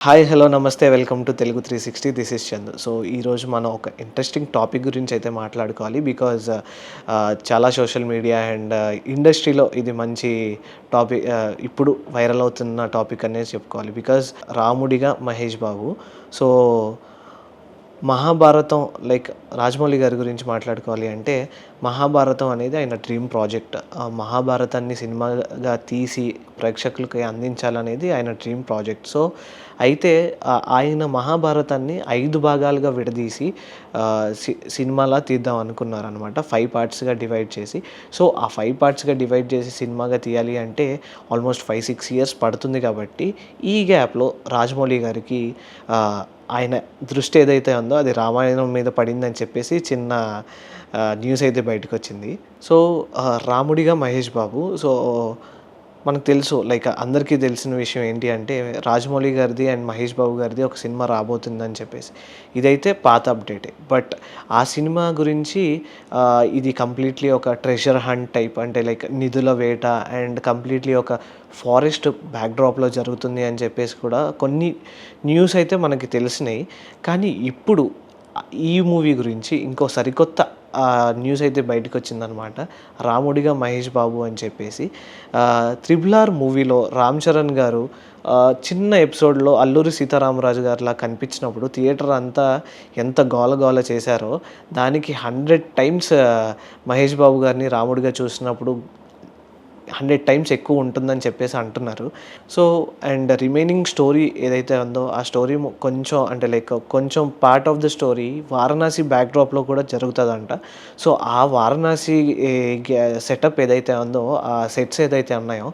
Hi hello నమస్తే welcome to Telugu 360 this is Chandu. So ఈరోజు మనం ఒక ఇంట్రెస్టింగ్ టాపిక్ గురించి అయితే మాట్లాడుకోవాలి. బికాజ్ చాలా సోషల్ మీడియా అండ్ ఇండస్ట్రీలో ఇది మంచి టాపిక్, ఇప్పుడు వైరల్ అవుతున్న టాపిక్ అనేది చెప్పుకోవాలి. బికాజ్ రాముడిగా మహేష్ బాబు. సో మహాభారతం, లైక్ రాజమౌళి గారి గురించి మాట్లాడుకోవాలి అంటే మహాభారతం అనేది ఆయన డ్రీమ్ ప్రాజెక్ట్. ఆ మహాభారతాన్ని సినిమాగా తీసి ప్రేక్షకులకి అందించాలనేది ఆయన డ్రీమ్ ప్రాజెక్ట్. సో అయితే ఆయన మహాభారతాన్ని 5 భాగాలుగా విడదీసి సినిమాలా తీద్దాం అనుకున్నారనమాట. 5 పార్ట్స్‌గా డివైడ్ చేసి. సో ఆ 5 పార్ట్స్‌గా డివైడ్ చేసి సినిమాగా తీయాలి అంటే ఆల్మోస్ట్ 5-6 ఇయర్స్ పడుతుంది. కాబట్టి ఈ గ్యాప్‌లో రాజమౌళి గారికి ఆయన దృష్టి ఏదైతే ఉందో అది రామాయణం మీద పడిందని చెప్పేసి చిన్న న్యూస్ అయితే బయటకొచ్చింది. సో రాముడిగా మహేష్ బాబు. సో మనకు తెలుసు, లైక్ అందరికీ తెలిసిన విషయం ఏంటి అంటే రాజమౌళి గారిది అండ్ మహేష్ బాబు గారిది ఒక సినిమా రాబోతుందని చెప్పేసి. ఇదైతే పాత అప్డేటే. బట్ ఆ సినిమా గురించి ఇది కంప్లీట్లీ ఒక ట్రెజర్ హంట్ టైప్, అంటే లైక్ నిధుల వేట అండ్ కంప్లీట్లీ ఒక ఫారెస్ట్ బ్యాక్డ్రాప్లో జరుగుతుంది అని చెప్పేసి కూడా కొన్ని న్యూస్ అయితే మనకి తెలిసినాయి. కానీ ఇప్పుడు ఈ మూవీ గురించి ఇంకో సరికొత్త న్యూస్ అయితే బయటకు వచ్చిందనమాట. రాముడిగా మహేష్ బాబు అని చెప్పేసి. 'త్రిబుల్ ఆర్' మూవీలో రామ్ చరణ్ గారు చిన్న ఎపిసోడ్‌లో అల్లూరి సీతారామరాజు గారిలా కనిపించినప్పుడు థియేటర్ అంతా ఎంత గోల గోల చేశారో, దానికి 100 టైమ్స్ మహేష్ బాబు గారిని రాముడిగా చూసినప్పుడు 100 టైమ్స్ ఎక్కువ ఉంటుందని చెప్పేసి అంటున్నారు. సో అండ్ రిమైనింగ్ స్టోరీ ఏదైతే ఉందో ఆ స్టోరీ కొంచెం, అంటే లైక్ కొంచెం part of the story Varanasi బ్యాక్‌డ్రాప్‌లో కూడా జరుగుతదంట. సో ఆ వారణాసి సెటప్ ఏదైతే ఉందో, ఆ సెట్స్ ఏదైతే ఉన్నాయో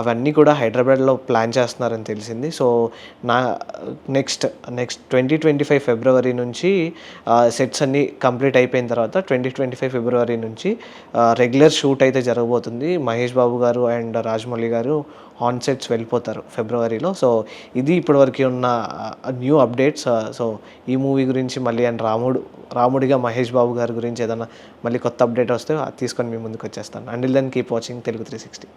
అవన్నీ కూడా హైదరాబాద్‌లో ప్లాన్ చేస్తున్నారని తెలిసింది. సో నా నెక్స్ట్ 2025 ఫిబ్రవరి నుంచి సెట్స్ అన్నీ కంప్లీట్ అయిపోయిన తర్వాత 2025 ఫిబ్రవరి నుంచి రెగ్యులర్ షూట్ అయితే జరగబోతుంది. మహేష్ బాబు గారు అండ్ రాజమౌళి గారు ఆన్ సెట్స్ వెళ్ళిపోతారు ఫిబ్రవరిలో. సో ఇది ఇప్పటివరకు ఉన్న న్యూ అప్డేట్స్. సో ఈ మూవీ గురించి మళ్ళీ అండ్ రాముడిగా మహేష్ బాబు గారి గురించి ఏదైనా మళ్ళీ కొత్త అప్డేట్ వస్తే అది తీసుకొని మీ ముందుకు వచ్చేస్తాను. Until then keep watching Telugu 360.